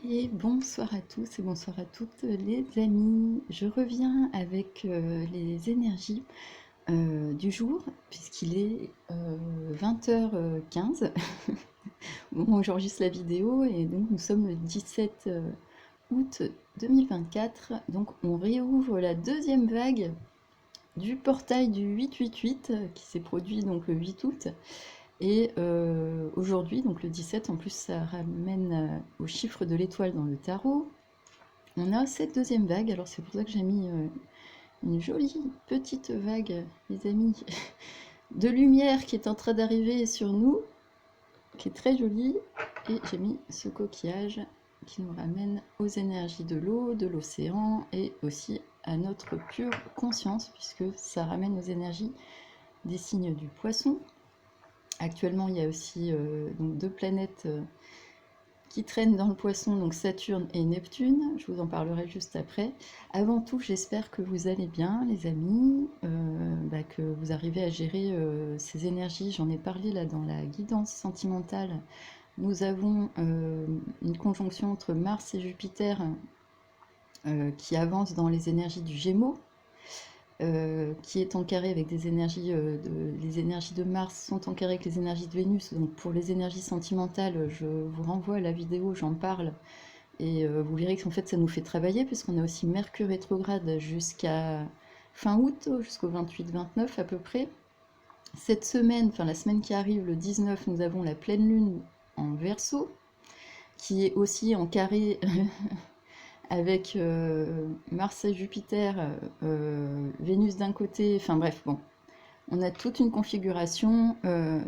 Et bonsoir à tous et bonsoir à toutes les amis. Je reviens avec les énergies du jour, puisqu'il est 20h15 au moment où j'enregistre la vidéo, et donc nous sommes le 17 août 2024. Donc on réouvre la deuxième vague du portail du 888 qui s'est produit donc le 8 août. Et aujourd'hui, donc le 17, en plus ça ramène au chiffre de l'étoile dans le tarot. On a cette deuxième vague, alors c'est pour ça que j'ai mis une jolie petite vague, les amis, de lumière qui est en train d'arriver sur nous, qui est très jolie. Et j'ai mis ce coquillage qui nous ramène aux énergies de l'eau, de l'océan et aussi à notre pure conscience, puisque ça ramène aux énergies des signes du poisson. Actuellement, il y a aussi donc deux planètes qui traînent dans le poisson, donc Saturne et Neptune. Je vous en parlerai juste après. Avant tout, j'espère que vous allez bien, les amis, que vous arrivez à gérer ces énergies. J'en ai parlé là dans la guidance sentimentale. Nous avons une conjonction entre Mars et Jupiter qui avance dans les énergies du Gémeaux. Qui est en carré avec des énergies, les énergies de Mars sont en carré avec les énergies de Vénus. Donc pour les énergies sentimentales, je vous renvoie à la vidéo, j'en parle. Et vous verrez qu'en fait ça nous fait travailler, puisqu'on a aussi Mercure rétrograde jusqu'à fin août, jusqu'au 28-29 à peu près. Cette semaine, enfin la semaine qui arrive, le 19, nous avons la pleine lune en Verseau, qui est aussi en carré avec Mars et Jupiter, Vénus d'un côté, enfin bref, bon. On a toute une configuration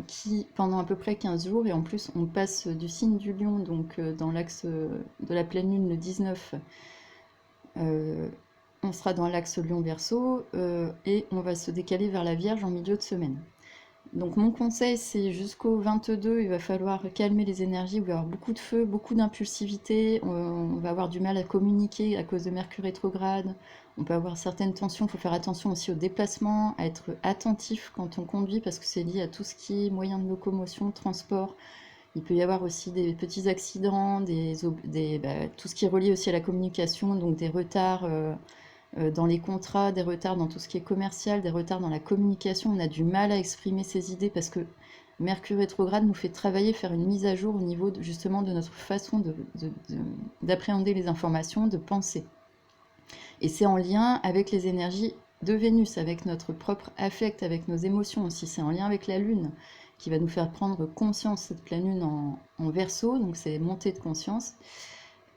qui, pendant à peu près 15 jours, et en plus on passe du signe du Lion, donc dans l'axe de la pleine lune le 19, on sera dans l'axe Lion-Verseau, et on va se décaler vers la Vierge en milieu de semaine. Donc mon conseil, c'est jusqu'au 22, il va falloir calmer les énergies, il va y avoir beaucoup de feu, beaucoup d'impulsivité, on va avoir du mal à communiquer à cause de Mercure rétrograde, on peut avoir certaines tensions, il faut faire attention aussi aux déplacements, à être attentif quand on conduit, parce que c'est lié à tout ce qui est moyen de locomotion, transport. Il peut y avoir aussi des petits accidents, tout ce qui est relié aussi à la communication, donc des retards dans les contrats, des retards dans tout ce qui est commercial, des retards dans la communication. On a du mal à exprimer ses idées parce que Mercure rétrograde nous fait travailler, faire une mise à jour au niveau justement de notre façon d'appréhender les informations, de penser. Et c'est en lien avec les énergies de Vénus, avec notre propre affect, avec nos émotions aussi. C'est en lien avec la Lune qui va nous faire prendre conscience, cette pleine Lune en Verseau, donc c'est montée de conscience.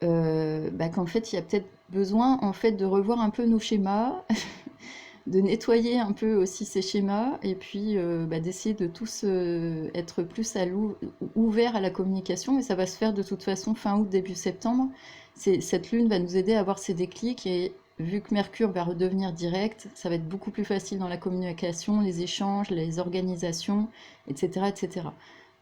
Qu'en fait, il y a peut-être besoin en fait de revoir un peu nos schémas, de nettoyer un peu aussi ces schémas, et puis d'essayer de tous être plus ouverts à la communication, et ça va se faire de toute façon fin août, début septembre. Cette lune va nous aider à avoir ces déclics, et vu que Mercure va redevenir direct, ça va être beaucoup plus facile dans la communication, les échanges, les organisations, etc. etc.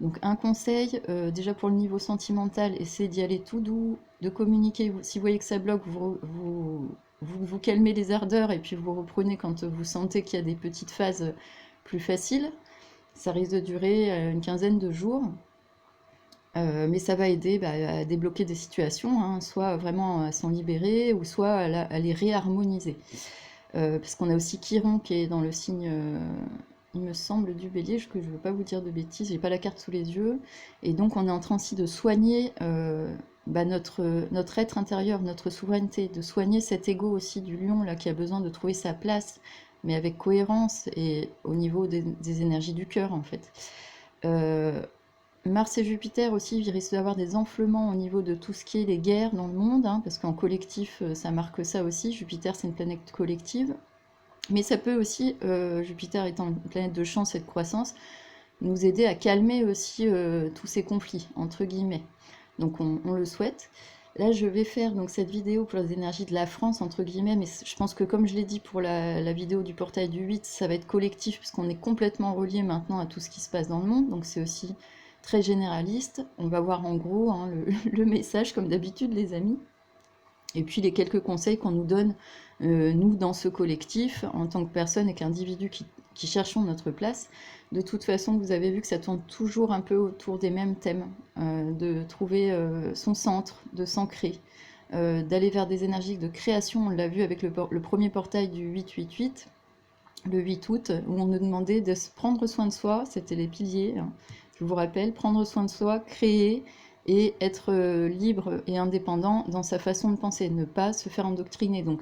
Donc un conseil, déjà pour le niveau sentimental, essayez d'y aller tout doux, de communiquer. Si vous voyez que ça bloque, vous calmez les ardeurs, et puis vous reprenez quand vous sentez qu'il y a des petites phases plus faciles. Ça risque de durer une quinzaine de jours, mais ça va aider à débloquer des situations, hein, soit vraiment à s'en libérer, ou soit à les réharmoniser. Parce qu'on a aussi Chiron qui est dans le signe, il me semble, du Bélier, que je ne veux pas vous dire de bêtises, j'ai pas la carte sous les yeux, et donc on est en train aussi de soigner notre être intérieur, notre souveraineté, de soigner cet ego aussi du lion là qui a besoin de trouver sa place, mais avec cohérence et au niveau des énergies du cœur en fait. Mars et Jupiter aussi, il risque d'avoir des enflements au niveau de tout ce qui est les guerres dans le monde, hein, parce qu'en collectif, ça marque ça aussi. Jupiter, c'est une planète collective. Mais ça peut aussi, Jupiter étant une planète de chance et de croissance, nous aider à calmer aussi tous ces conflits, entre guillemets. Donc on le souhaite. Là, je vais faire donc cette vidéo pour les énergies de la France, entre guillemets, mais je pense que comme je l'ai dit pour la vidéo du portail du 8, ça va être collectif, puisqu'on est complètement relié maintenant à tout ce qui se passe dans le monde, donc c'est aussi très généraliste. On va voir en gros hein, le message, comme d'habitude, les amis. Et puis les quelques conseils qu'on nous donne, nous, dans ce collectif, en tant que personne et qu'individu qui cherchons notre place. De toute façon, vous avez vu que ça tourne toujours un peu autour des mêmes thèmes, de trouver son centre, de s'ancrer, d'aller vers des énergies de création. On l'a vu avec le premier portail du 888, le 8 août, où on nous demandait de se prendre soin de soi, c'était les piliers, hein. Je vous rappelle, prendre soin de soi, créer et être libre et indépendant dans sa façon de penser, ne pas se faire endoctriner. Donc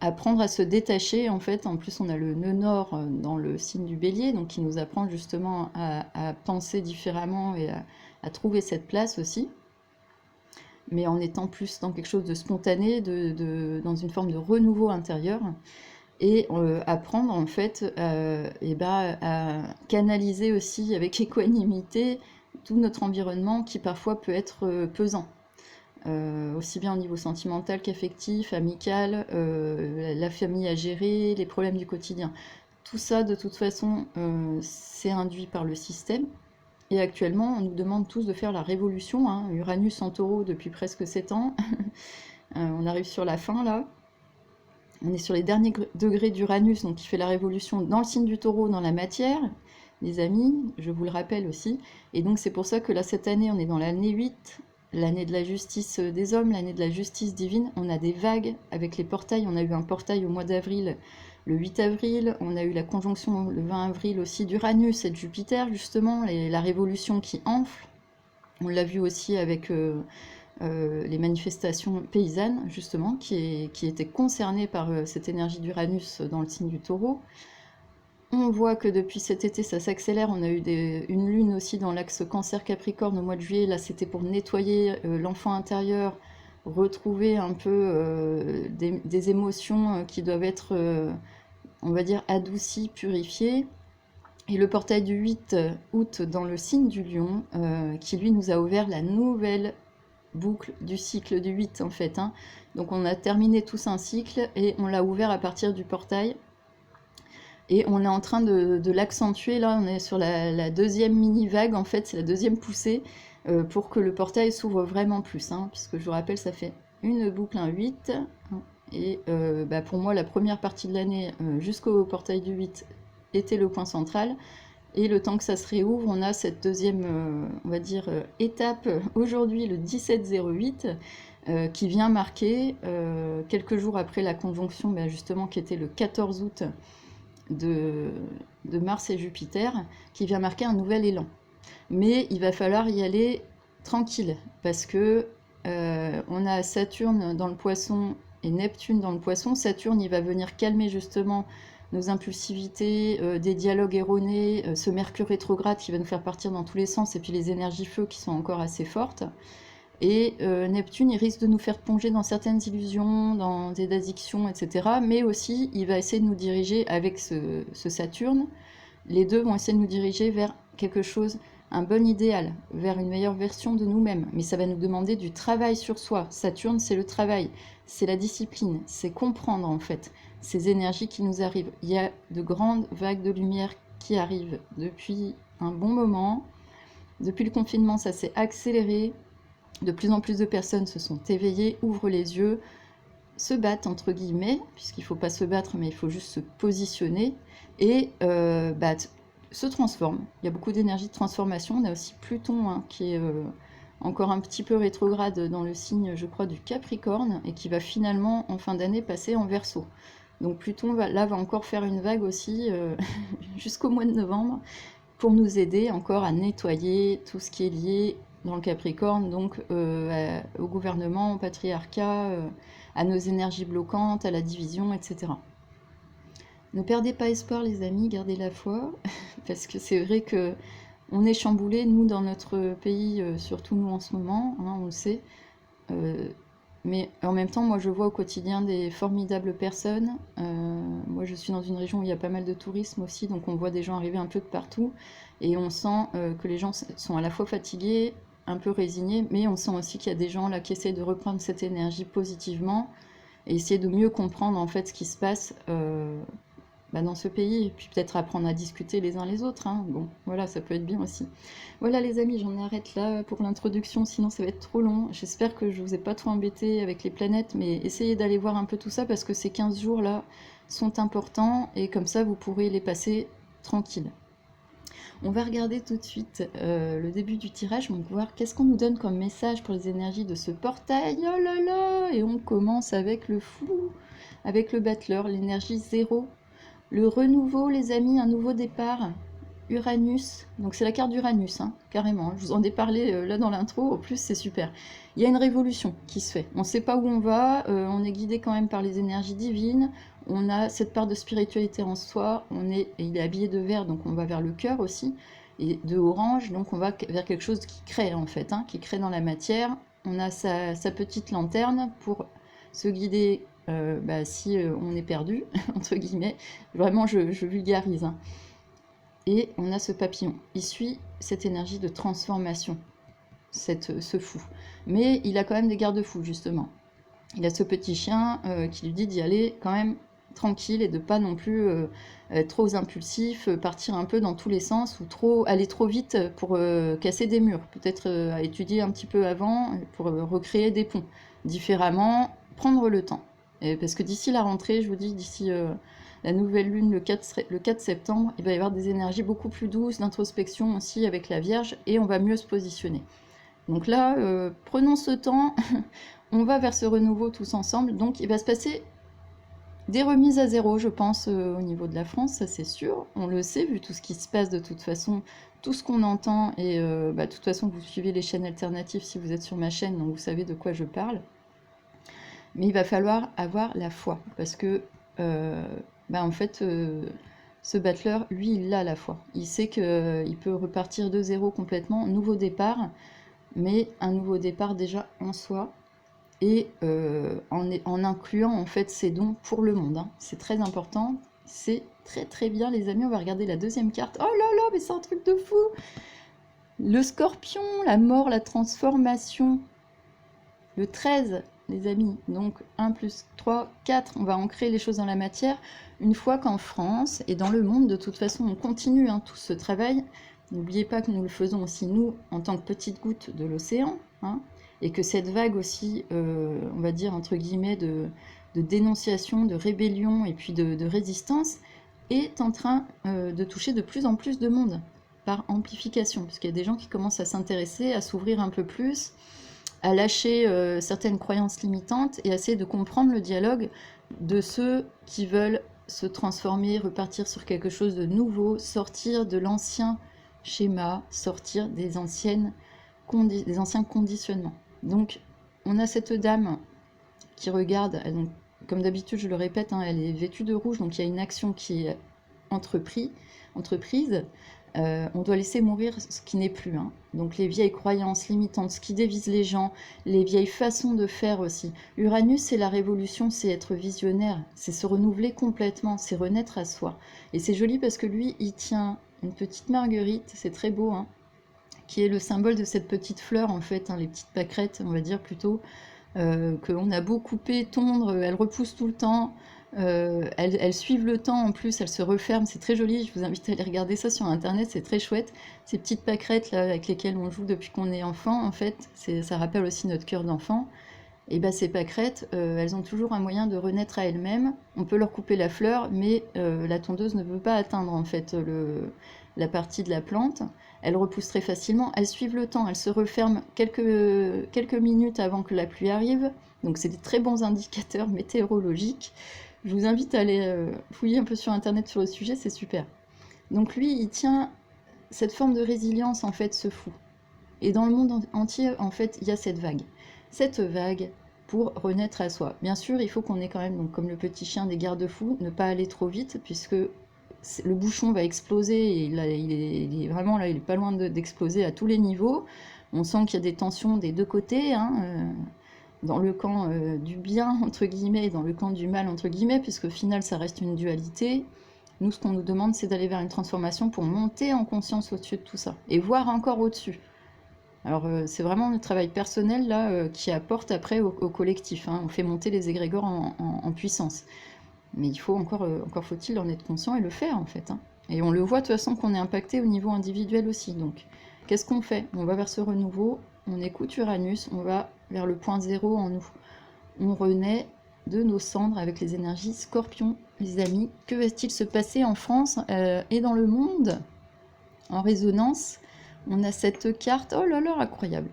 apprendre à se détacher, en fait. En plus, on a le nœud nord dans le signe du bélier, donc qui nous apprend justement à penser différemment et à trouver cette place aussi, mais en étant plus dans quelque chose de spontané, dans une forme de renouveau intérieur, et apprendre en fait à canaliser aussi avec équanimité tout notre environnement qui parfois peut être pesant. Aussi bien au niveau sentimental qu'affectif, amical, la famille à gérer, les problèmes du quotidien. Tout ça, de toute façon, c'est induit par le système. Et actuellement, on nous demande tous de faire la révolution, hein. Uranus en taureau depuis presque 7 ans. On arrive sur la fin, là. On est sur les derniers degrés d'Uranus, donc qui fait la révolution dans le signe du taureau, dans la matière, les amis, je vous le rappelle aussi. Et donc c'est pour ça que là, cette année, on est dans l'année 8, l'année de la justice des hommes, l'année de la justice divine. On a des vagues avec les portails. On a eu un portail au mois d'avril, le 8 avril. On a eu la conjonction le 20 avril aussi d'Uranus et de Jupiter, justement, la révolution qui enfle. On l'a vu aussi avec les manifestations paysannes, justement, qui étaient concernées par cette énergie d'Uranus dans le signe du taureau. On voit que depuis cet été, ça s'accélère. On a eu une lune aussi dans l'axe Cancer-Capricorne au mois de juillet. Là, c'était pour nettoyer l'enfant intérieur, retrouver un peu des émotions qui doivent être, on va dire, adoucies, purifiées. Et le portail du 8 août dans le signe du Lion, qui lui nous a ouvert la nouvelle boucle du cycle du 8 en fait, hein. Donc on a terminé tous un cycle et on l'a ouvert à partir du portail. Et on est en train de l'accentuer, là on est sur la deuxième mini-vague, en fait c'est la deuxième poussée, pour que le portail s'ouvre vraiment plus, hein, puisque je vous rappelle ça fait une boucle, un 8, et pour moi la première partie de l'année jusqu'au portail du 8 était le point central, et le temps que ça se réouvre, on a cette deuxième, on va dire, étape aujourd'hui, le 17-08, qui vient marquer, quelques jours après la conjonction, justement, qui était le 14 août de Mars et Jupiter, qui vient marquer un nouvel élan. Mais il va falloir y aller tranquille, parce que on a Saturne dans le Poisson et Neptune dans le Poisson. Saturne, il va venir calmer justement nos impulsivités, des dialogues erronés, ce Mercure rétrograde qui va nous faire partir dans tous les sens, et puis les énergies feu qui sont encore assez fortes. Et Neptune, il risque de nous faire plonger dans certaines illusions, dans des addictions, etc. Mais aussi, il va essayer de nous diriger avec ce Saturne. Les deux vont essayer de nous diriger vers quelque chose, un bon idéal, vers une meilleure version de nous-mêmes. Mais ça va nous demander du travail sur soi. Saturne, c'est le travail, c'est la discipline, c'est comprendre en fait ces énergies qui nous arrivent. Il y a de grandes vagues de lumière qui arrivent depuis un bon moment. Depuis le confinement, ça s'est accéléré. De plus en plus de personnes se sont éveillées, ouvrent les yeux, se battent entre guillemets, puisqu'il ne faut pas se battre, mais il faut juste se positionner, et se transforment. Il y a beaucoup d'énergie de transformation. On a aussi Pluton, hein, qui est encore un petit peu rétrograde dans le signe, je crois, du Capricorne, et qui va finalement, en fin d'année, passer en Verseau. Donc Pluton va encore faire une vague aussi jusqu'au mois de novembre, pour nous aider encore à nettoyer tout ce qui est lié dans le Capricorne, donc au gouvernement, au patriarcat, à nos énergies bloquantes, à la division, etc. Ne perdez pas espoir, les amis, gardez la foi, parce que c'est vrai que on est chamboulé, nous, dans notre pays, surtout nous en ce moment, hein, on le sait. Mais en même temps, moi, je vois au quotidien des formidables personnes. Moi, je suis dans une région où il y a pas mal de tourisme aussi, donc on voit des gens arriver un peu de partout, et on sent que les gens sont à la fois fatigués, un peu résignés, mais on sent aussi qu'il y a des gens là qui essaient de reprendre cette énergie positivement, et essayer de mieux comprendre en fait ce qui se passe dans ce pays, et puis peut-être apprendre à discuter les uns les autres, hein. Bon, voilà, ça peut être bien aussi. Voilà les amis, j'en arrête là pour l'introduction, sinon ça va être trop long. J'espère que je vous ai pas trop embêté avec les planètes, mais essayez d'aller voir un peu tout ça parce que ces 15 jours là sont importants et comme ça vous pourrez les passer tranquille. On va regarder tout de suite le début du tirage, donc voir qu'est-ce qu'on nous donne comme message pour les énergies de ce portail. Oh là là! Et on commence avec le fou, avec le battleur, l'énergie 0. Le renouveau, les amis, un nouveau départ. Uranus, donc c'est la carte d'Uranus, hein, carrément. Je vous en ai parlé là dans l'intro, en plus c'est super. Il y a une révolution qui se fait. On ne sait pas où on va, on est guidé quand même par les énergies divines. On a cette part de spiritualité en soi. Il est habillé de vert, donc on va vers le cœur aussi, et de orange, donc on va vers quelque chose qui crée en fait, hein, qui crée dans la matière. On a sa petite lanterne pour se guider si on est perdu, entre guillemets. Vraiment, je vulgarise, hein. Et on a ce papillon. Il suit cette énergie de transformation, ce fou. Mais il a quand même des garde-fous, justement. Il a ce petit chien qui lui dit d'y aller quand même tranquille et de pas non plus être trop impulsif, partir un peu dans tous les sens ou aller trop vite pour casser des murs. Peut-être à étudier un petit peu avant pour recréer des ponts différemment, prendre le temps. Parce que d'ici la rentrée, je vous dis, d'ici la nouvelle lune le 4 septembre, il va y avoir des énergies beaucoup plus douces, d'introspection aussi avec la Vierge, et on va mieux se positionner. Donc là, prenons ce temps, on va vers ce renouveau tous ensemble, donc il va se passer des remises à zéro, je pense, au niveau de la France, ça c'est sûr, on le sait, vu tout ce qui se passe de toute façon, tout ce qu'on entend, et de toute façon vous suivez les chaînes alternatives si vous êtes sur ma chaîne, donc vous savez de quoi je parle. Mais il va falloir avoir la foi, parce que en fait, ce battleur, lui, il a la foi. Il sait qu'il peut repartir de zéro complètement, nouveau départ, mais un nouveau départ déjà en soi, et en incluant en fait ses dons pour le monde, hein. C'est très important, c'est très très bien les amis. On va regarder la deuxième carte. Oh là là, mais c'est un truc de fou! Le scorpion, la mort, la transformation. Le 13, les amis, donc 1 plus 3, 4, on va ancrer les choses dans la matière. Une fois qu'en France et dans le monde, de toute façon, on continue tout ce travail. N'oubliez pas que nous le faisons aussi, nous, en tant que petites gouttes de l'océan, hein, et que cette vague aussi, on va dire, entre guillemets, de dénonciation, de rébellion et puis de résistance, est en train de toucher de plus en plus de monde, par amplification, parce qu'il y a des gens qui commencent à s'intéresser, à s'ouvrir un peu plus, à lâcher certaines croyances limitantes et à essayer de comprendre le dialogue de ceux qui veulent se transformer, repartir sur quelque chose de nouveau, sortir de l'ancien schéma, sortir des anciens conditionnements. Donc, on a cette dame qui regarde, donc, comme d'habitude, je le répète, hein, elle est vêtue de rouge, donc il y a une action qui est entreprise. On doit laisser mourir ce qui n'est plus, hein. Donc les vieilles croyances limitantes, ce qui dévise les gens, les vieilles façons de faire aussi. Uranus, c'est la révolution, c'est être visionnaire, c'est se renouveler complètement, c'est renaître à soi. Et c'est joli parce que lui, il tient une petite marguerite, c'est très beau, hein, qui est le symbole de cette petite fleur, en fait, hein, les petites pâquerettes, on va dire plutôt, qu'on a beau couper, tondre, elles repoussent tout le temps. Elles suivent le temps en plus, elles se referment, c'est très joli, je vous invite à aller regarder ça sur internet, c'est très chouette. Ces petites pâquerettes là avec lesquelles on joue depuis qu'on est enfant, en fait, ça rappelle aussi notre cœur d'enfant. Et ces pâquerettes, elles ont toujours un moyen de renaître à elles-mêmes. On peut leur couper la fleur, mais la tondeuse ne peut pas atteindre en fait la partie de la plante. Elles repoussent très facilement, elles suivent le temps, elles se referment quelques minutes avant que la pluie arrive. Donc c'est des très bons indicateurs météorologiques. Je vous invite à aller fouiller un peu sur internet sur le sujet, c'est super. Donc lui, il tient cette forme de résilience, en fait, ce fou. Et dans le monde entier, en fait, il y a cette vague. Cette vague pour renaître à soi. Bien sûr, il faut qu'on ait quand même, donc, comme le petit chien, des garde-fous, ne pas aller trop vite, puisque le bouchon va exploser, et là, il est vraiment là, il est pas loin d'exploser à tous les niveaux. On sent qu'il y a des tensions des deux côtés, hein, dans le camp du bien, entre guillemets, et dans le camp du mal, entre guillemets, puisque au final, ça reste une dualité. Nous, ce qu'on nous demande, c'est d'aller vers une transformation pour monter en conscience au-dessus de tout ça, et voir encore au-dessus. Alors, c'est vraiment le travail personnel, là, qui apporte après au collectif, hein. On fait monter les égrégores en puissance. Mais il faut encore faut-il en être conscient et le faire en fait, hein. Et on le voit de toute façon qu'on est impacté au niveau individuel aussi. Donc, qu'est-ce qu'on fait? On va vers ce renouveau, on écoute Uranus, on va vers le point zéro en nous. On renaît de nos cendres avec les énergies Scorpion, les amis. Que va-t-il se passer en France et dans le monde? En résonance, on a cette carte, oh là là, incroyable.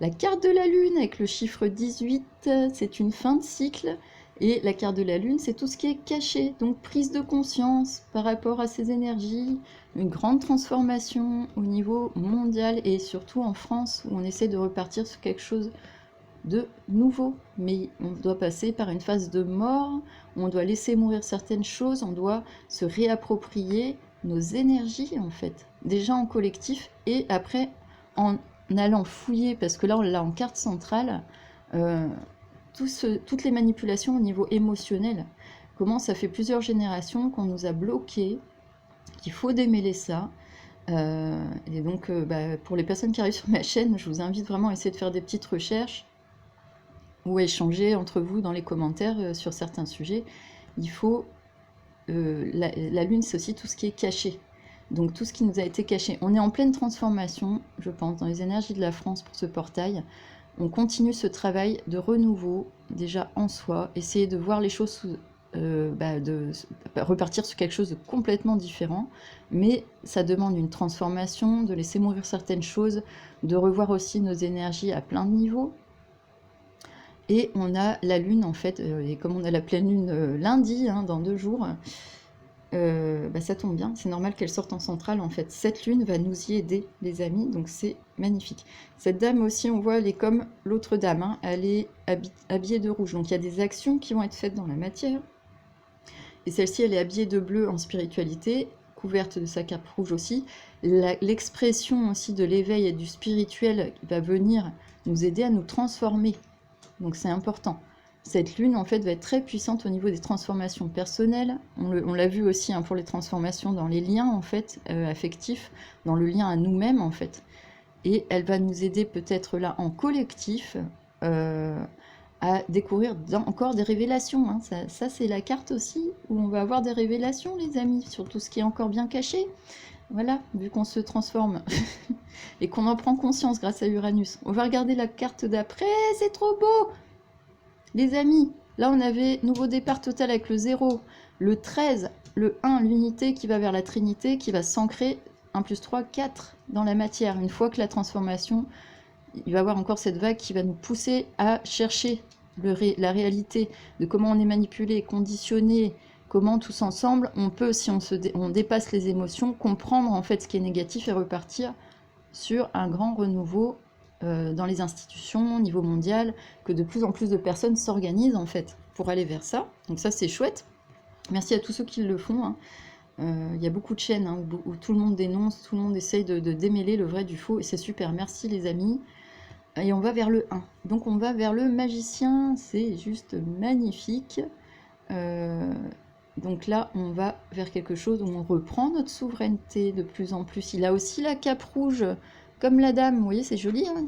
La carte de la Lune avec le chiffre 18, c'est une fin de cycle. Et la carte de la Lune, c'est tout ce qui est caché. Donc prise de conscience par rapport à ces énergies, une grande transformation au niveau mondial et surtout en France où on essaie de repartir sur quelque chose de nouveau. Mais on doit passer par une phase de mort, on doit laisser mourir certaines choses, on doit se réapproprier nos énergies en fait. Déjà en collectif et après en allant fouiller, parce que là on l'a en carte centrale, toutes les manipulations au niveau émotionnel. Comment ça fait plusieurs générations qu'on nous a bloqués, qu'il faut démêler ça. Et donc, pour les personnes qui arrivent sur ma chaîne, je vous invite vraiment à essayer de faire des petites recherches ou échanger entre vous dans les commentaires sur certains sujets. Il faut... la Lune, c'est aussi tout ce qui est caché. Donc tout ce qui nous a été caché. On est en pleine transformation, je pense, dans les énergies de la France pour ce portail. On continue ce travail de renouveau, déjà en soi, essayer de voir les choses de repartir sur quelque chose de complètement différent, mais ça demande une transformation, de laisser mourir certaines choses, de revoir aussi nos énergies à plein de niveaux. Et on a la Lune, en fait, et comme on a la pleine Lune lundi, hein, dans 2 jours, ça tombe bien, c'est normal qu'elle sorte en centrale en fait. Cette lune va nous y aider, les amis, donc c'est magnifique. Cette dame aussi, on voit, elle est comme l'autre dame, hein, elle est habillée de rouge. Donc il y a des actions qui vont être faites dans la matière. Et celle-ci, elle est habillée de bleu en spiritualité, couverte de sa cape rouge aussi. L'expression aussi de l'éveil et du spirituel va venir nous aider à nous transformer. Donc c'est important. Cette lune, en fait, va être très puissante au niveau des transformations personnelles. On l'a vu aussi hein, pour les transformations dans les liens, en fait, affectifs, dans le lien à nous-mêmes, en fait. Et elle va nous aider peut-être là, en collectif, à découvrir encore des révélations. Hein. Ça c'est la carte aussi, où on va avoir des révélations, les amis, sur tout ce qui est encore bien caché. Voilà, vu qu'on se transforme et qu'on en prend conscience grâce à Uranus. On va regarder la carte d'après, c'est trop beau! Les amis, là on avait nouveau départ total avec le 0, le 13, le 1, l'unité qui va vers la trinité, qui va s'ancrer 1 plus 3, 4 dans la matière. Une fois que la transformation, il va y avoir encore cette vague qui va nous pousser à chercher la réalité de comment on est manipulé, conditionné, comment tous ensemble, on peut, si on dépasse les émotions, comprendre en fait ce qui est négatif et repartir sur un grand renouveau dans les institutions au niveau mondial, que de plus en plus de personnes s'organisent en fait pour aller vers ça. Donc ça c'est chouette. Merci à tous ceux qui le font. Hein. Il y a beaucoup de chaînes hein, où tout le monde dénonce, tout le monde essaye de démêler le vrai du faux et c'est super. Merci les amis. Et on va vers le 1. Donc on va vers le magicien, c'est juste magnifique. Donc là, on va vers quelque chose où on reprend notre souveraineté de plus en plus. Il a aussi la cape rouge, comme la dame. Vous voyez, c'est joli, hein,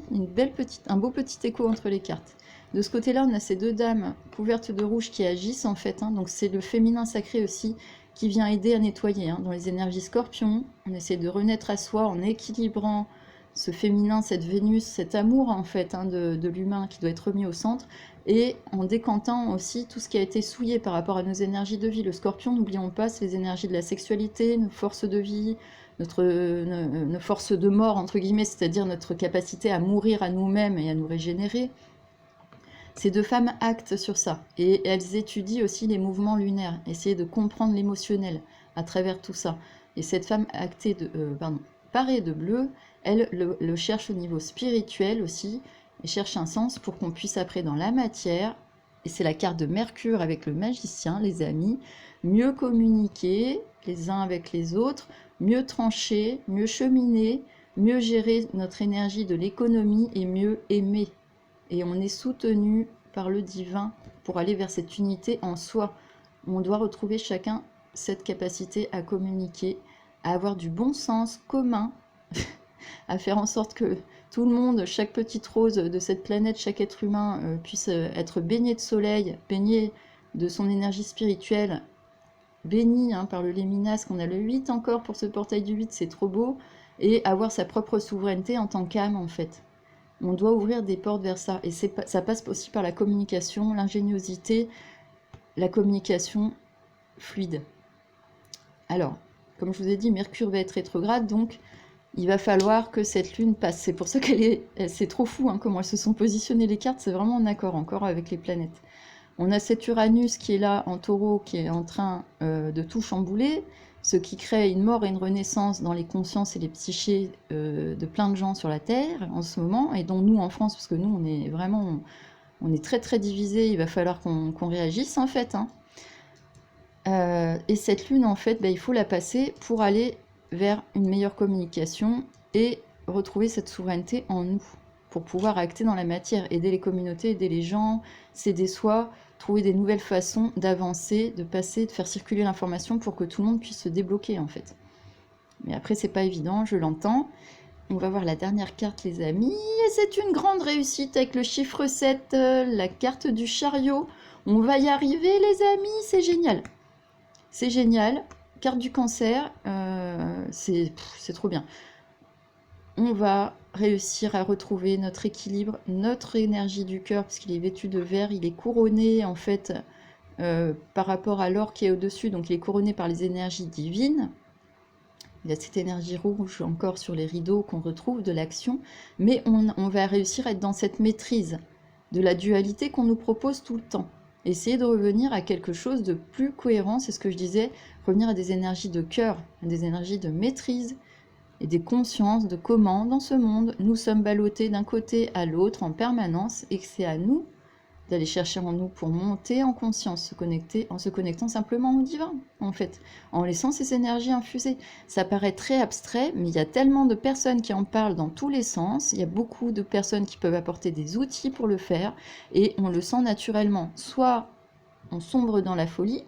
un beau petit écho entre les cartes. De ce côté-là, on a ces deux dames couvertes de rouge qui agissent, en fait. Hein, donc c'est le féminin sacré aussi qui vient aider à nettoyer. Hein, dans les énergies scorpions, on essaie de renaître à soi en équilibrant ce féminin, cette Vénus, cet amour, en fait, hein, de l'humain qui doit être remis au centre. Et en décantant aussi tout ce qui a été souillé par rapport à nos énergies de vie. Le scorpion, n'oublions pas, c'est les énergies de la sexualité, nos forces de vie, nos forces de mort, entre guillemets, c'est-à-dire notre capacité à mourir à nous-mêmes et à nous régénérer. Ces deux femmes actent sur ça. Et elles étudient aussi les mouvements lunaires, essayer de comprendre l'émotionnel à travers tout ça. Et cette femme parée de bleu, elle le cherche au niveau spirituel aussi, et cherche un sens pour qu'on puisse après dans la matière, et c'est la carte de Mercure avec le magicien, les amis, mieux communiquer les uns avec les autres, mieux trancher, mieux cheminer, mieux gérer notre énergie de l'économie et mieux aimer. Et on est soutenu par le divin pour aller vers cette unité en soi. On doit retrouver chacun cette capacité à communiquer, à avoir du bon sens commun, à faire en sorte que tout le monde, chaque petite rose de cette planète, chaque être humain puisse être baigné de soleil, baigné de son énergie spirituelle, bénie par le Léminas, qu'on a le 8 encore pour ce portail du 8, c'est trop beau, et avoir sa propre souveraineté en tant qu'âme, en fait. On doit ouvrir des portes vers ça, et ça passe aussi par la communication, l'ingéniosité, la communication fluide. Alors, comme je vous ai dit, Mercure va être rétrograde, donc il va falloir que cette lune passe. C'est pour ça c'est trop fou comment elles se sont positionnées les cartes, c'est vraiment en accord encore avec les planètes. On a cet Uranus qui est là en taureau, qui est en train de tout chambouler, ce qui crée une mort et une renaissance dans les consciences et les psychés de plein de gens sur la Terre en ce moment, et dont nous en France, parce que nous on est très très divisés, il va falloir qu'on réagisse en fait. Et cette lune en fait, il faut la passer pour aller vers une meilleure communication et retrouver cette souveraineté en nous, pour pouvoir acter dans la matière, aider les communautés, aider les gens, s'aider soi, trouver des nouvelles façons d'avancer, de passer, de faire circuler l'information pour que tout le monde puisse se débloquer en fait. Mais après c'est pas évident, je l'entends. On va voir la dernière carte les amis, et c'est une grande réussite avec le chiffre 7, la carte du chariot. On va y arriver les amis, c'est génial. C'est génial, carte du cancer, c'est trop bien. On va réussir à retrouver notre équilibre, notre énergie du cœur, parce qu'il est vêtu de vert, il est couronné en fait par rapport à l'or qui est au-dessus, donc il est couronné par les énergies divines. Il y a cette énergie rouge encore sur les rideaux qu'on retrouve de l'action, mais on va réussir à être dans cette maîtrise de la dualité qu'on nous propose tout le temps. Essayer de revenir à quelque chose de plus cohérent, c'est ce que je disais, revenir à des énergies de cœur, à des énergies de maîtrise et des consciences de comment, dans ce monde, nous sommes ballottés d'un côté à l'autre en permanence et que c'est à nous d'aller chercher en nous pour monter en conscience, en se connectant simplement au divin, en fait, en laissant ces énergies infuser. Ça paraît très abstrait, mais il y a tellement de personnes qui en parlent dans tous les sens, il y a beaucoup de personnes qui peuvent apporter des outils pour le faire, et on le sent naturellement. Soit on sombre dans la folie,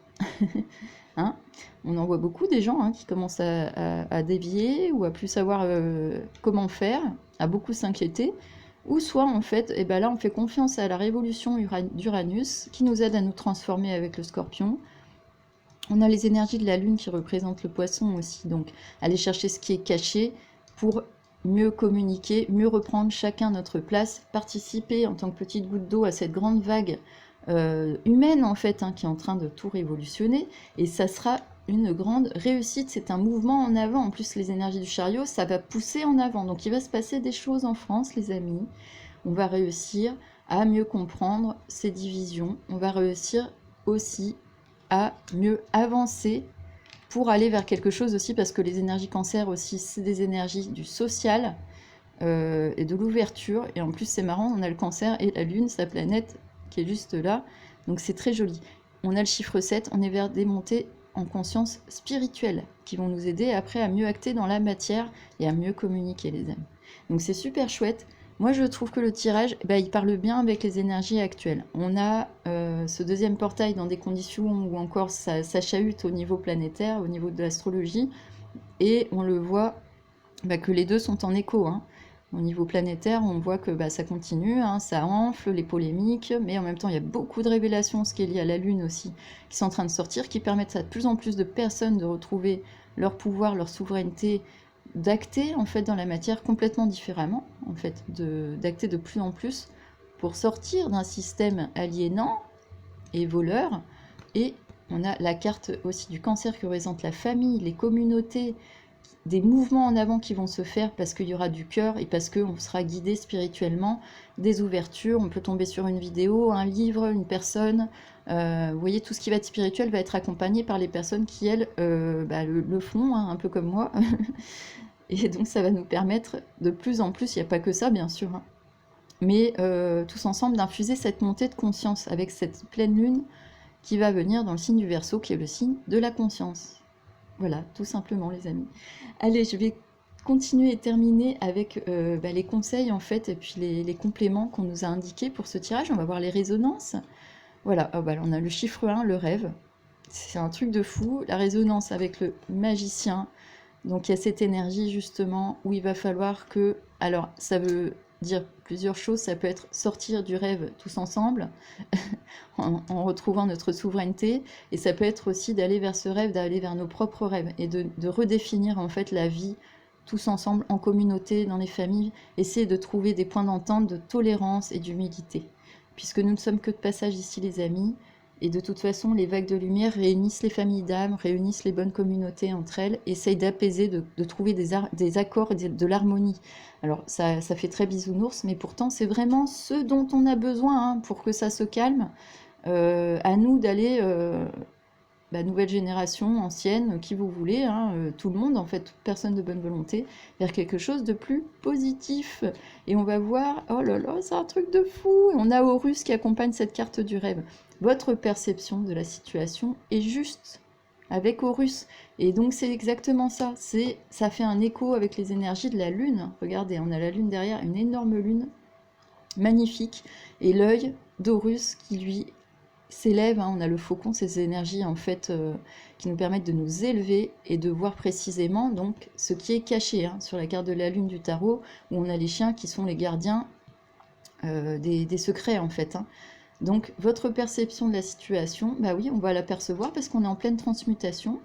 on en voit beaucoup des gens qui commencent à dévier, ou à plus savoir comment faire, à beaucoup s'inquiéter, ou soit en fait, là on fait confiance à la révolution d'Uranus qui nous aide à nous transformer avec le Scorpion. On a les énergies de la Lune qui représentent le Poisson aussi, donc aller chercher ce qui est caché pour mieux communiquer, mieux reprendre chacun notre place, participer en tant que petite goutte d'eau à cette grande vague humaine en fait, qui est en train de tout révolutionner, et ça sera une grande réussite, c'est un mouvement en avant. En plus, les énergies du chariot, ça va pousser en avant. Donc, il va se passer des choses en France, les amis. On va réussir à mieux comprendre ces divisions. On va réussir aussi à mieux avancer pour aller vers quelque chose aussi, parce que les énergies cancer aussi, c'est des énergies du social et de l'ouverture. Et en plus, c'est marrant, on a le cancer et la lune, sa planète, qui est juste là. Donc, c'est très joli. On a le chiffre 7, on est vers des montées en conscience spirituelle qui vont nous aider après à mieux acter dans la matière et à mieux communiquer les amis. Donc c'est super chouette. Moi je trouve que le tirage, il parle bien avec les énergies actuelles. On a ce deuxième portail dans des conditions où encore ça chahute au niveau planétaire, au niveau de l'astrologie, et on le voit que les deux sont en écho. Au niveau planétaire, on voit que ça continue, ça enfle, les polémiques, mais en même temps, il y a beaucoup de révélations, ce qui est lié à la Lune aussi, qui sont en train de sortir, qui permettent à de plus en plus de personnes de retrouver leur pouvoir, leur souveraineté, d'acter en fait dans la matière complètement différemment, en fait, d'acter de plus en plus pour sortir d'un système aliénant et voleur. Et on a la carte aussi du cancer qui représente la famille, les communautés, des mouvements en avant qui vont se faire parce qu'il y aura du cœur et parce qu'on sera guidé spirituellement, des ouvertures, on peut tomber sur une vidéo, un livre, une personne, vous voyez, tout ce qui va être spirituel va être accompagné par les personnes qui, elles, le font, un peu comme moi, et donc ça va nous permettre de plus en plus, il n'y a pas que ça bien sûr, mais tous ensemble d'infuser cette montée de conscience avec cette pleine lune qui va venir dans le signe du Verseau, qui est le signe de la conscience. Voilà, tout simplement les amis. Allez, je vais continuer et terminer avec les conseils en fait, et puis les compléments qu'on nous a indiqués pour ce tirage. On va voir les résonances. Voilà, on a le chiffre 1, le rêve. C'est un truc de fou. La résonance avec le magicien. Donc il y a cette énergie justement où il va falloir que... Alors, ça veut dire plusieurs choses. Ça peut être sortir du rêve tous ensemble, en retrouvant notre souveraineté, et ça peut être aussi d'aller vers ce rêve, d'aller vers nos propres rêves, et de redéfinir en fait la vie tous ensemble, en communauté, dans les familles, essayer de trouver des points d'entente, de tolérance et d'humilité. Puisque nous ne sommes que de passage ici, les amis, et de toute façon, les vagues de lumière réunissent les familles d'âmes, réunissent les bonnes communautés entre elles, essayent d'apaiser, de trouver des accords, de l'harmonie. Alors, ça fait très bisounours, mais pourtant, c'est vraiment ce dont on a besoin hein, pour que ça se calme. À nous d'aller, nouvelle génération, ancienne, qui vous voulez, hein, tout le monde, en fait, toute personne de bonne volonté, vers quelque chose de plus positif. Et on va voir, oh là là, c'est un truc de fou. Et on a Horus qui accompagne cette carte du rêve. Votre perception de la situation est juste avec Horus. Et donc c'est exactement ça. Ça fait un écho avec les énergies de la Lune. Regardez, on a la Lune derrière, une énorme Lune, magnifique. Et l'œil d'Horus qui lui s'élève, hein, on a le faucon, ces énergies en fait qui nous permettent de nous élever et de voir précisément donc ce qui est caché hein, sur la carte de la Lune du tarot, où on a les chiens qui sont les gardiens des secrets en fait. Hein. Donc votre perception de la situation, bah oui, on va l'apercevoir parce qu'on est en pleine transmutation.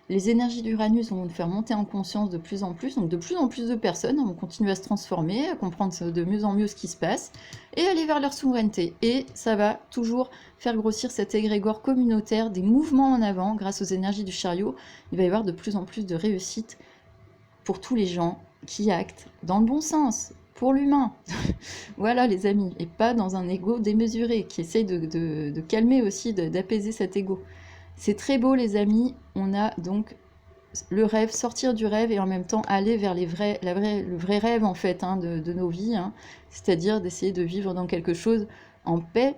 Les énergies d'Uranus vont nous faire monter en conscience de plus en plus, donc de plus en plus de personnes vont continuer à se transformer, à comprendre de mieux en mieux ce qui se passe, et aller vers leur souveraineté. Et ça va toujours faire grossir cet égrégore communautaire, des mouvements en avant, grâce aux énergies du chariot. Il va y avoir de plus en plus de réussite pour tous les gens qui actent dans le bon sens, pour l'humain. Voilà les amis, et pas dans un ego démesuré, qui essaye de calmer aussi, d'apaiser cet ego. C'est très beau les amis, on a donc le rêve, sortir du rêve et en même temps aller vers le vrai rêve en fait hein, de nos vies, hein, c'est-à-dire d'essayer de vivre dans quelque chose en paix,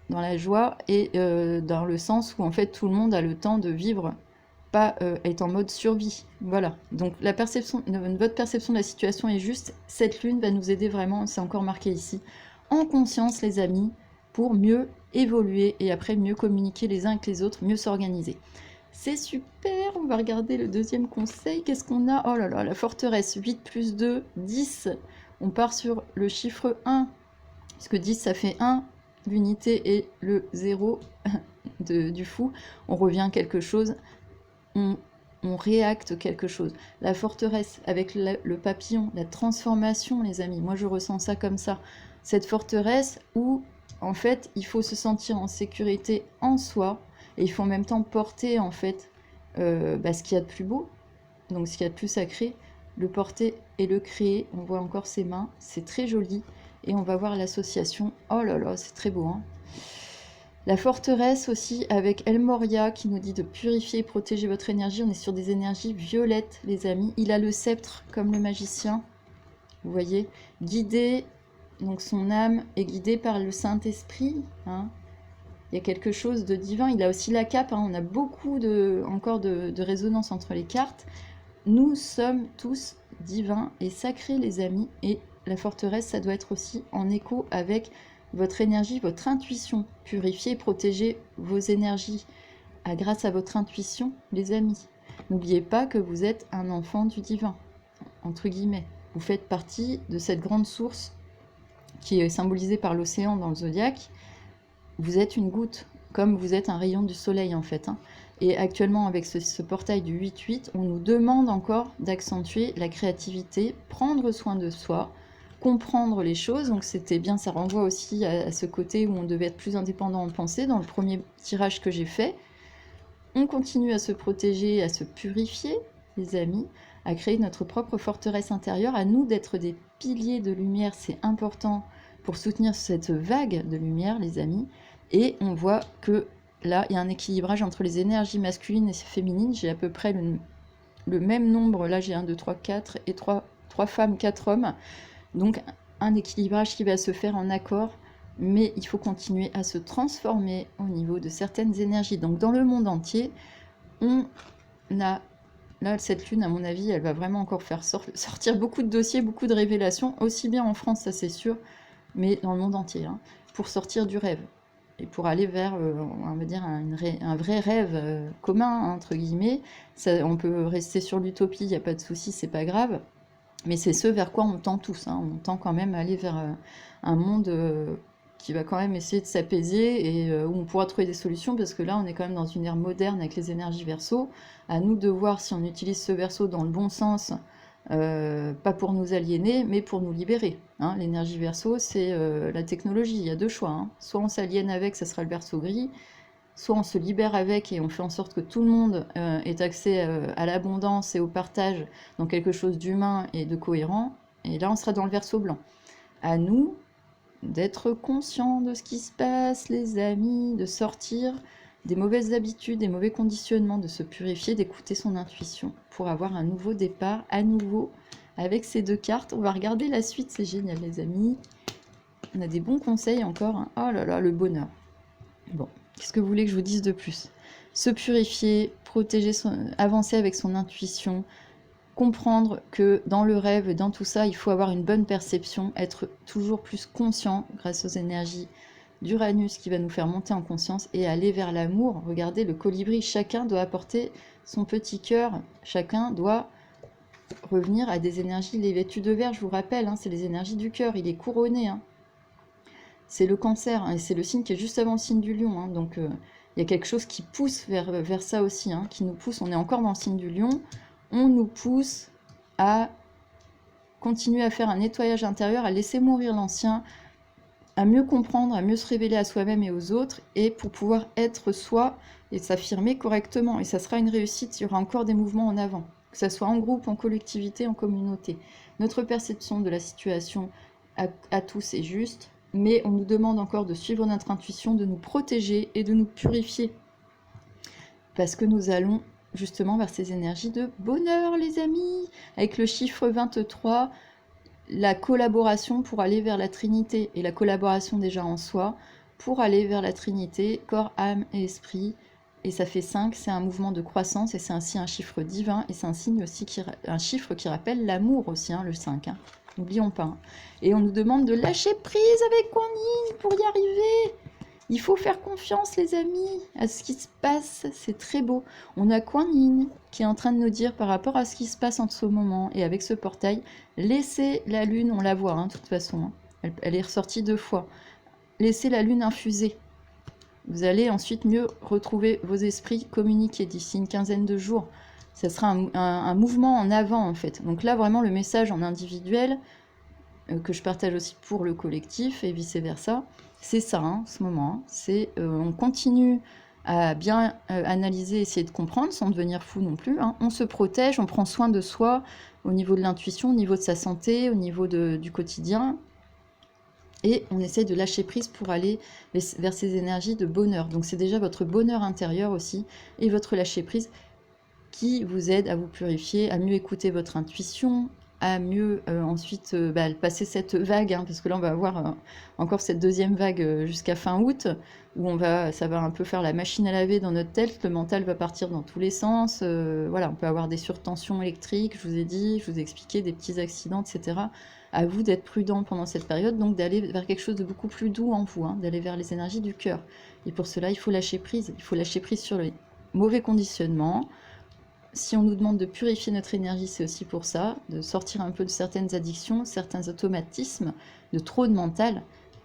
dans la joie et dans le sens où en fait tout le monde a le temps de vivre, pas être en mode survie. Voilà, donc votre perception de la situation est juste, cette lune va nous aider vraiment, c'est encore marqué ici, en conscience les amis, pour mieux évoluer et après mieux communiquer les uns avec les autres, mieux s'organiser. C'est super, on va regarder le deuxième conseil. Qu'est-ce qu'on a? Oh là là, la forteresse, 8 plus 2, 10. On part sur le chiffre 1, puisque 10 ça fait 1, l'unité et le 0 du fou. On revient à quelque chose, on réacte quelque chose. La forteresse avec le papillon, la transformation les amis, moi je ressens ça comme ça. Cette forteresse où en fait il faut se sentir en sécurité en soi, et il faut en même temps porter en fait ce qu'il y a de plus beau, donc ce qu'il y a de plus sacré, le porter et le créer. On voit encore ses mains, c'est très joli, et on va voir l'association. Oh là là, c'est très beau hein. La forteresse aussi avec El Moria qui nous dit de purifier et protéger votre énergie. On est sur des énergies violettes les amis. Il a le sceptre comme le magicien, vous voyez, guidé, donc son âme est guidée par le Saint-Esprit hein. Il y a quelque chose de divin. Il a aussi la cape, hein. On a beaucoup encore de résonance entre les cartes. Nous sommes tous divins et sacrés les amis, et la forteresse ça doit être aussi en écho avec votre énergie, votre intuition. Purifier, protéger vos énergies grâce à votre intuition les amis. N'oubliez pas que vous êtes un enfant du divin, entre guillemets. Vous faites partie de cette grande source qui est symbolisée par l'océan dans le zodiaque. Vous êtes une goutte, comme vous êtes un rayon du soleil en fait. Hein. Et actuellement avec ce portail du 8-8, on nous demande encore d'accentuer la créativité, prendre soin de soi, comprendre les choses. Donc c'était bien, ça renvoie aussi à ce côté où on devait être plus indépendant en pensée dans le premier tirage que j'ai fait. On continue à se protéger, à se purifier, les amis, à créer notre propre forteresse intérieure, à nous d'être des piliers de lumière, c'est important pour soutenir cette vague de lumière, les amis. Et on voit que là, il y a un équilibrage entre les énergies masculines et féminines. J'ai à peu près le même nombre. Là, j'ai 1, 2, 3, 4 et 3 femmes, 4 hommes. Donc, un équilibrage qui va se faire en accord. Mais il faut continuer à se transformer au niveau de certaines énergies. Donc, dans le monde entier, on a... Là, cette lune, à mon avis, elle va vraiment encore faire sortir beaucoup de dossiers, beaucoup de révélations. Aussi bien en France, ça c'est sûr, mais dans le monde entier. Hein, pour sortir du rêve. Et pour aller vers, on va dire, un vrai rêve commun, entre guillemets. Ça, on peut rester sur l'utopie, il n'y a pas de souci, c'est pas grave. Mais c'est ce vers quoi on tend tous, hein. On tend quand même à aller vers un monde qui va quand même essayer de s'apaiser et où on pourra trouver des solutions parce que là, on est quand même dans une ère moderne avec les énergies verso. À nous de voir si on utilise ce verso dans le bon sens, pas pour nous aliéner, mais pour nous libérer, hein. L'énergie verso, c'est la technologie. Il y a deux choix, hein. Soit on s'aliène avec, ça sera le verso gris, soit on se libère avec et on fait en sorte que tout le monde ait accès à l'abondance et au partage dans quelque chose d'humain et de cohérent, et là on sera dans le verso blanc. À nous d'être conscients de ce qui se passe, les amis, de sortir des mauvaises habitudes, des mauvais conditionnements, de se purifier, d'écouter son intuition pour avoir un nouveau départ, à nouveau, avec ces deux cartes. On va regarder la suite, c'est génial les amis. On a des bons conseils encore, hein. Oh là là, le bonheur. Bon, qu'est-ce que vous voulez que je vous dise de plus? Se purifier, protéger, avancer avec son intuition, comprendre que dans le rêve et dans tout ça, il faut avoir une bonne perception, être toujours plus conscient grâce aux énergies d'Uranus qui va nous faire monter en conscience et aller vers l'amour. Regardez le colibri, chacun doit apporter son petit cœur, chacun doit revenir à des énergies. Les vêtus de verre, je vous rappelle, hein, c'est les énergies du cœur, il est couronné, hein. C'est le cancer, hein, et c'est le signe qui est juste avant le signe du lion, hein, donc il y a quelque chose qui pousse vers ça aussi, hein, qui nous pousse, on est encore dans le signe du lion, on nous pousse à continuer à faire un nettoyage intérieur, à laisser mourir l'ancien, à mieux comprendre, à mieux se révéler à soi-même et aux autres, et pour pouvoir être soi et s'affirmer correctement. Et ça sera une réussite, il y aura encore des mouvements en avant, que ce soit en groupe, en collectivité, en communauté. Notre perception de la situation à tous est juste, mais on nous demande encore de suivre notre intuition, de nous protéger et de nous purifier. Parce que nous allons justement vers ces énergies de bonheur, les amis. Avec le chiffre 23, la collaboration pour aller vers la Trinité. Et la collaboration déjà en soi pour aller vers la Trinité, corps, âme et esprit. Et ça fait 5, c'est un mouvement de croissance et c'est ainsi un chiffre divin. Et c'est un signe aussi, un chiffre qui rappelle l'amour aussi, hein, le 5. Hein. N'oublions pas. Et on nous demande de lâcher prise avec Kuan Yin pour y arriver. Il faut faire confiance, les amis, à ce qui se passe. C'est très beau. On a Kuan Yin qui est en train de nous dire par rapport à ce qui se passe en ce moment et avec ce portail, laissez la lune, on la voit, hein, de toute façon. Hein. Elle est ressortie 2 fois. Laissez la lune infuser. Vous allez ensuite mieux retrouver vos esprits, communiquer d'ici une quinzaine de jours. Ça sera un mouvement en avant, en fait. Donc là, vraiment, le message en individuel, que je partage aussi pour le collectif et vice-versa, c'est ça, hein, en ce moment. Hein. C'est, on continue à bien analyser, essayer de comprendre, sans devenir fou non plus. Hein. On se protège, on prend soin de soi au niveau de l'intuition, au niveau de sa santé, au niveau du quotidien. Et on essaye de lâcher prise pour aller vers ces énergies de bonheur. Donc c'est déjà votre bonheur intérieur aussi et votre lâcher prise qui vous aide à vous purifier, à mieux écouter votre intuition, à mieux ensuite passer cette vague, hein, parce que là on va avoir encore cette deuxième vague jusqu'à fin août, où ça va un peu faire la machine à laver dans notre tête, le mental va partir dans tous les sens, voilà, on peut avoir des surtensions électriques, je vous ai dit, je vous ai expliqué, des petits accidents, etc. À vous d'être prudent pendant cette période, donc d'aller vers quelque chose de beaucoup plus doux en vous, hein, d'aller vers les énergies du cœur. Et pour cela, il faut lâcher prise sur les mauvais conditionnements. Si on nous demande de purifier notre énergie, c'est aussi pour ça, de sortir un peu de certaines addictions, certains automatismes, de trop de mental,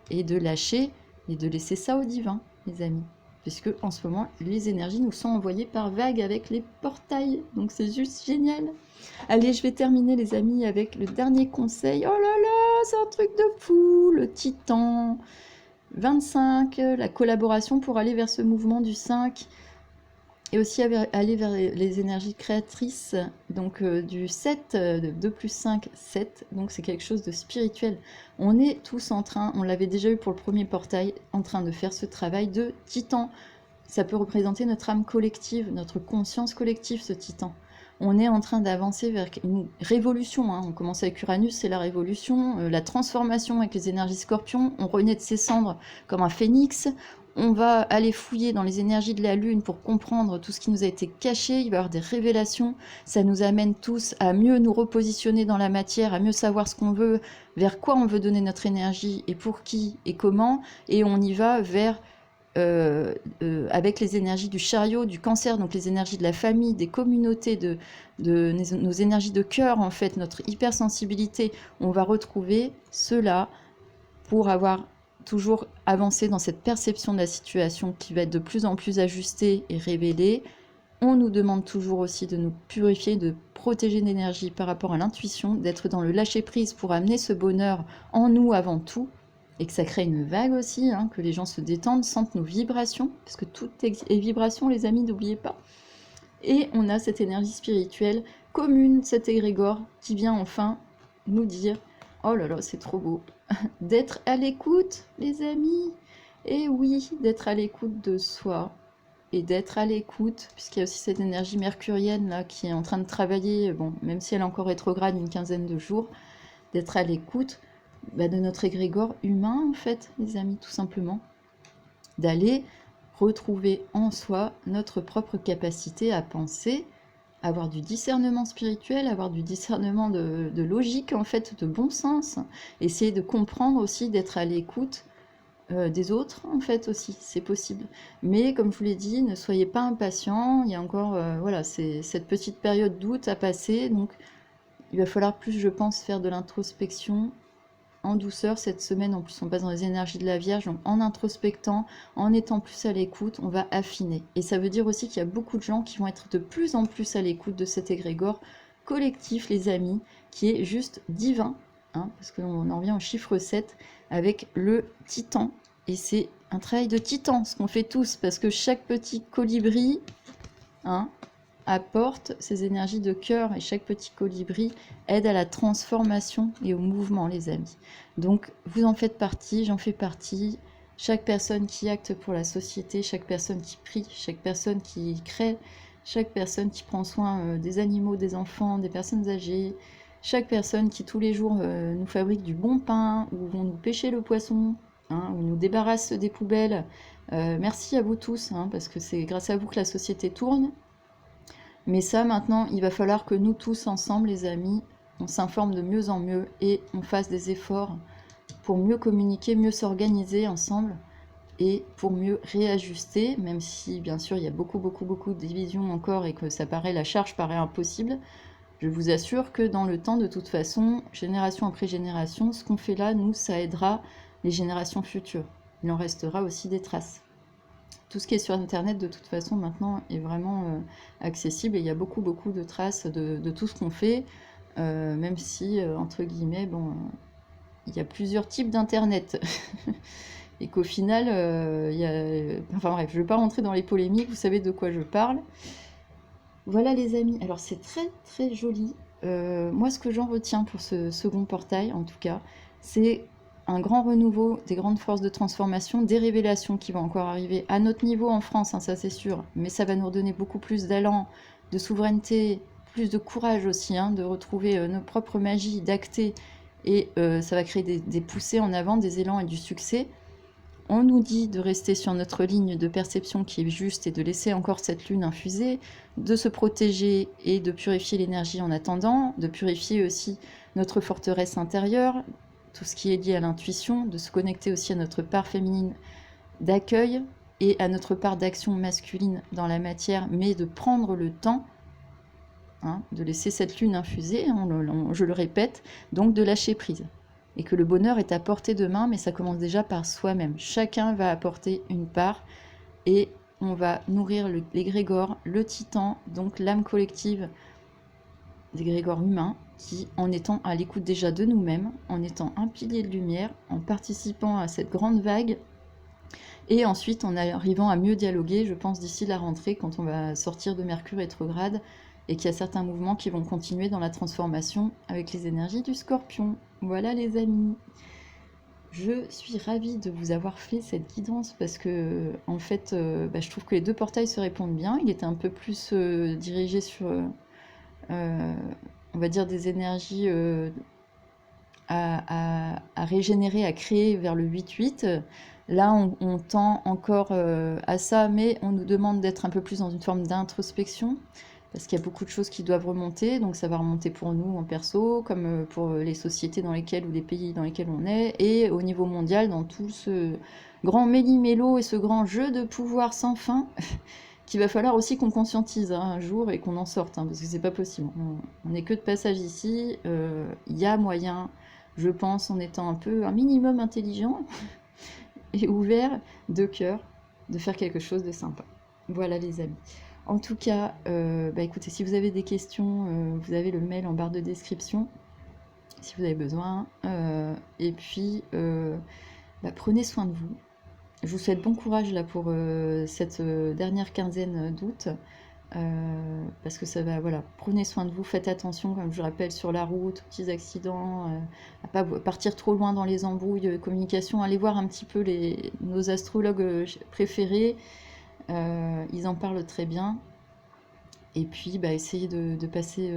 et de lâcher et de laisser ça au divin, les amis. Puisque en ce moment, les énergies nous sont envoyées par vagues avec les portails. Donc c'est juste génial. Allez, je vais terminer, les amis, avec le dernier conseil. Oh là là, c'est un truc de fou, le Titan. 25, la collaboration pour aller vers ce mouvement du 5. Et aussi aller vers les énergies créatrices, donc du 7, 2 plus 5, 7, donc c'est quelque chose de spirituel. On est tous en train, on l'avait déjà eu pour le premier portail, en train de faire ce travail de titan. Ça peut représenter notre âme collective, notre conscience collective, ce titan. On est en train d'avancer vers une révolution, hein. On commence avec Uranus, c'est la révolution, la transformation avec les énergies scorpions, on renaît de ses cendres comme un phénix. On va aller fouiller dans les énergies de la Lune pour comprendre tout ce qui nous a été caché. Il va y avoir des révélations. Ça nous amène tous à mieux nous repositionner dans la matière, à mieux savoir ce qu'on veut, vers quoi on veut donner notre énergie et pour qui et comment. Et on y va vers avec les énergies du chariot, du cancer, donc les énergies de la famille, des communautés, de nos énergies de cœur, en fait, notre hypersensibilité, on va retrouver cela pour avoir toujours avancé dans cette perception de la situation qui va être de plus en plus ajustée et révélée. On nous demande toujours aussi de nous purifier, de protéger l'énergie par rapport à l'intuition, d'être dans le lâcher-prise pour amener ce bonheur en nous avant tout, et que ça crée une vague aussi, hein, que les gens se détendent, sentent nos vibrations, parce que tout est vibration, les amis, n'oubliez pas. Et on a cette énergie spirituelle commune, cet égrégore, qui vient enfin nous dire « Oh là là, c'est trop beau !» D'être à l'écoute, les amis. Et oui, d'être à l'écoute de soi. Et d'être à l'écoute, puisqu'il y a aussi cette énergie mercurienne là, qui est en train de travailler, bon, même si elle est encore rétrograde une quinzaine de jours, d'être à l'écoute de notre égrégore humain, en fait, les amis, tout simplement. D'aller retrouver en soi notre propre capacité à penser, avoir du discernement spirituel, avoir du discernement de logique, en fait, de bon sens. Essayer de comprendre aussi, d'être à l'écoute des autres, en fait, aussi, c'est possible. Mais, comme je vous l'ai dit, ne soyez pas impatients, il y a encore, voilà, c'est cette petite période d'août à passer, donc il va falloir plus, je pense, faire de l'introspection en douceur cette semaine. En plus, on passe dans les énergies de la Vierge, donc en introspectant, en étant plus à l'écoute, on va affiner. Et ça veut dire aussi qu'il y a beaucoup de gens qui vont être de plus en plus à l'écoute de cet égrégore collectif, les amis, qui est juste divin, hein, parce qu'on en revient au chiffre 7, avec le titan. Et c'est un travail de titan, ce qu'on fait tous, parce que chaque petit colibri, hein, apporte ses énergies de cœur, et chaque petit colibri aide à la transformation et au mouvement, les amis. Donc, vous en faites partie, j'en fais partie. Chaque personne qui acte pour la société, chaque personne qui prie, chaque personne qui crée, chaque personne qui prend soin des animaux, des enfants, des personnes âgées, chaque personne qui tous les jours nous fabrique du bon pain, ou vont nous pêcher le poisson, hein, ou nous débarrasse des poubelles. Merci à vous tous, hein, parce que c'est grâce à vous que la société tourne. Mais ça, maintenant, il va falloir que nous tous ensemble, les amis, on s'informe de mieux en mieux et on fasse des efforts pour mieux communiquer, mieux s'organiser ensemble et pour mieux réajuster, même si, bien sûr, il y a beaucoup de divisions encore et que ça paraît, la charge paraît impossible. Je vous assure que dans le temps, de toute façon, génération après génération, ce qu'on fait là, nous, ça aidera les générations futures. Il en restera aussi des traces. Tout ce qui est sur Internet, de toute façon, maintenant, est vraiment accessible et il y a beaucoup de traces de tout ce qu'on fait, même si, entre guillemets, bon, il y a plusieurs types d'Internet. Et qu'au final, il y a... Enfin bref, je ne vais pas rentrer dans les polémiques, vous savez de quoi je parle. Voilà les amis, alors c'est très joli. Moi, ce que j'en retiens pour ce second portail, en tout cas, c'est un grand renouveau des grandes forces de transformation, des révélations qui vont encore arriver à notre niveau en France, hein, ça c'est sûr, mais ça va nous redonner beaucoup plus d'allant, de souveraineté, plus de courage aussi, hein, de retrouver nos propres magies, d'acter, et ça va créer des poussées en avant, des élans et du succès. On nous dit de rester sur notre ligne de perception qui est juste et de laisser encore cette lune infuser, de se protéger et de purifier l'énergie en attendant, de purifier aussi notre forteresse intérieure, tout ce qui est lié à l'intuition, de se connecter aussi à notre part féminine d'accueil et à notre part d'action masculine dans la matière, mais de prendre le temps, hein, de laisser cette lune infuser, je le répète, donc de lâcher prise. Et que le bonheur est à portée de main, mais ça commence déjà par soi-même. Chacun va apporter une part et on va nourrir l'égrégore, le titan, donc l'âme collective l'égrégore humain, qui, en étant à l'écoute déjà de nous-mêmes, en étant un pilier de lumière, en participant à cette grande vague, et ensuite en arrivant à mieux dialoguer, je pense d'ici la rentrée, quand on va sortir de Mercure rétrograde, et qu'il y a certains mouvements qui vont continuer dans la transformation avec les énergies du Scorpion. Voilà les amis. Je suis ravie de vous avoir fait cette guidance parce que, en fait, je trouve que les deux portails se répondent bien. Il était un peu plus dirigé sur, on va dire, des énergies à régénérer, à créer vers le 8-8. Là, on tend encore à ça, mais on nous demande d'être un peu plus dans une forme d'introspection. parce qu'il y a beaucoup de choses qui doivent remonter, donc ça va remonter pour nous en perso, comme pour les sociétés dans lesquelles ou les pays dans lesquels on est, et au niveau mondial, dans tout ce grand méli-mélo et ce grand jeu de pouvoir sans fin, qu'il va falloir aussi qu'on conscientise un jour et qu'on en sorte, parce que c'est pas possible. On n'est que de passage ici, il y a moyen, je pense, en étant un minimum intelligent et ouvert de cœur, de faire quelque chose de sympa. Voilà les amis. En tout cas, écoutez, si vous avez des questions, vous avez le mail en barre de description, si vous avez besoin. Et puis, prenez soin de vous. Je vous souhaite bon courage là pour cette dernière quinzaine d'août. Parce que ça va, voilà, prenez soin de vous, faites attention, comme je rappelle, sur la route, aux petits accidents, à pas partir trop loin dans les embrouilles de communication, allez voir un petit peu nos astrologues préférés, ils en parlent très bien, et puis essayez de passer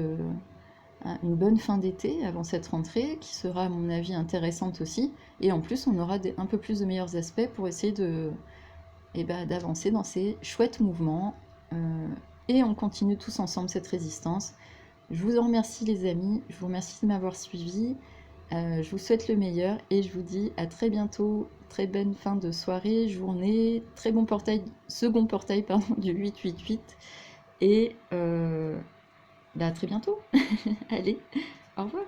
une bonne fin d'été avant cette rentrée, qui sera à mon avis intéressante aussi, et en plus on aura un peu plus de meilleurs aspects pour essayer d'avancer dans ces chouettes mouvements. Et on continue tous ensemble cette résistance. Je vous en remercie les amis, je vous remercie de m'avoir suivi, je vous souhaite le meilleur et je vous dis à très bientôt, très bonne fin de soirée, journée, très bon portail, second portail pardon, du 888 et à très bientôt. Allez, au revoir.